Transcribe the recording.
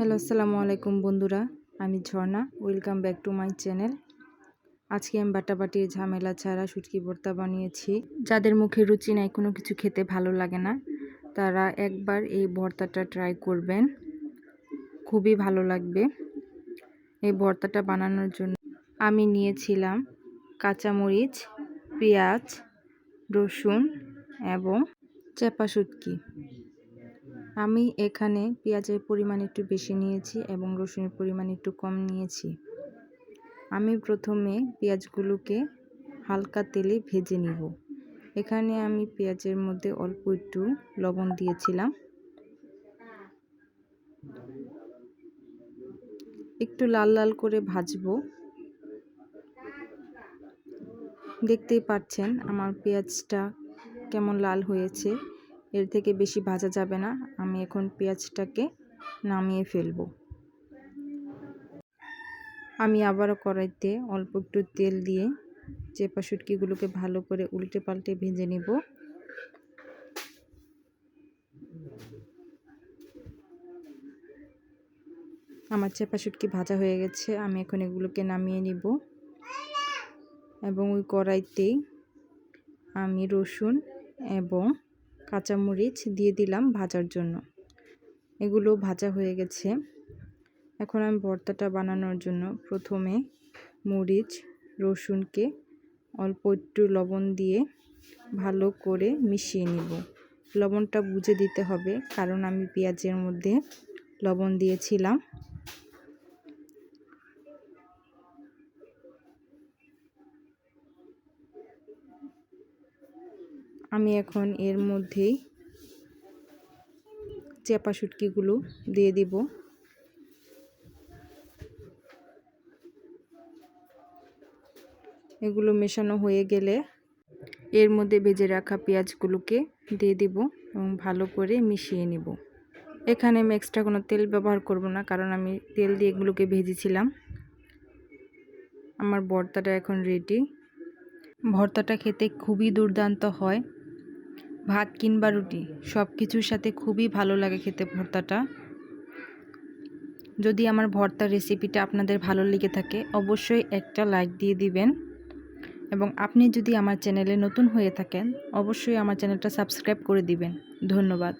Hello, আসসালামু আলাইকুম বন্ধুরা। আমি Jharna. Welcome back to my channel. আজকে আমি বাটাবাটির ঝামেলা ছাড়া শুটকি ভর্তা বানিয়েছি। যাদের মুখে রুচি নাই, কোনো কিছু খেতে ভালো লাগে না, তারা একবার এই ভর্তাটা ট্রাই করবেন, খুবই ভালো লাগবে। এই ভর্তাটা বানানোর জন্য আমি নিয়েছিলাম কাঁচামরিচ, পেঁয়াজ, রসুন এবং চেপা শুটকি। আমি এখানে পেঁয়াজের পরিমাণ একটু বেশি নিয়েছি এবং রসুনের পরিমাণ একটু কম নিয়েছি। আমি প্রথমে পেঁয়াজগুলোকে হালকা তেলে ভেজে নিব। এখানে আমি পেঁয়াজের মধ্যে অল্প একটু লবণ দিয়েছিলাম। একটু লাল লাল করে ভাজবো। দেখতেই পাচ্ছেন আমার পেঁয়াজটা কেমন লাল হয়েছে। এর থেকে বেশি ভাজা যাবে না। আমি এখন পেঁয়াজটাকে নামিয়ে ফেলবো। আমি আবারও কড়াইতে অল্প একটু তেল দিয়ে চেপা শুটকিগুলোকে ভালো করে উল্টে পাল্টে ভেজে নিব। আমার চেপা শুটকি ভাজা হয়ে গেছে। আমি এখন এগুলোকে নামিয়ে নিব এবং ওই কড়াইতেই আমি রসুন এবং কাঁচামরিচ দিয়ে দিলাম ভাজার জন্য। এগুলো ভাজা হয়ে গেছে। এখন আমি ভর্তাটা বানানোর জন্য প্রথমে মরিচ, রসুনকে অল্প একটু লবণ দিয়ে ভালো করে মিশিয়ে নিব। লবণটা বুঝে দিতে হবে, কারণ আমি পেঁয়াজের মধ্যে লবণ দিয়েছিলাম। আমি এখন এর মধ্যেই চেপা শুটকিগুলো দিয়ে দিব। এগুলো মেশানো হয়ে গেলে এর মধ্যে ভেজে রাখা পেঁয়াজগুলোকে দিয়ে দিব এবং ভালো করে মিশিয়ে নিব। এখানে আমি এক্সট্রা কোনো তেল ব্যবহার করব না, কারণ আমি তেল দিয়ে এগুলোকে ভেজেছিলাম। আমার ভর্তাটা এখন রেডি। ভর্তাটা খেতে খুবই দুর্দান্ত হয়। ভাত কিংবা রুটি সব কিছুর সাথে খুবই ভালো লাগে খেতে ভর্তাটা। যদি আমার ভর্তার রেসিপিটা আপনাদের ভালো লেগে থাকে, অবশ্যই একটা লাইক দিয়ে দিবেন এবং আপনি যদি আমার চ্যানেলে নতুন হয়ে থাকেন, অবশ্যই আমার চ্যানেলটা সাবস্ক্রাইব করে দিবেন। ধন্যবাদ।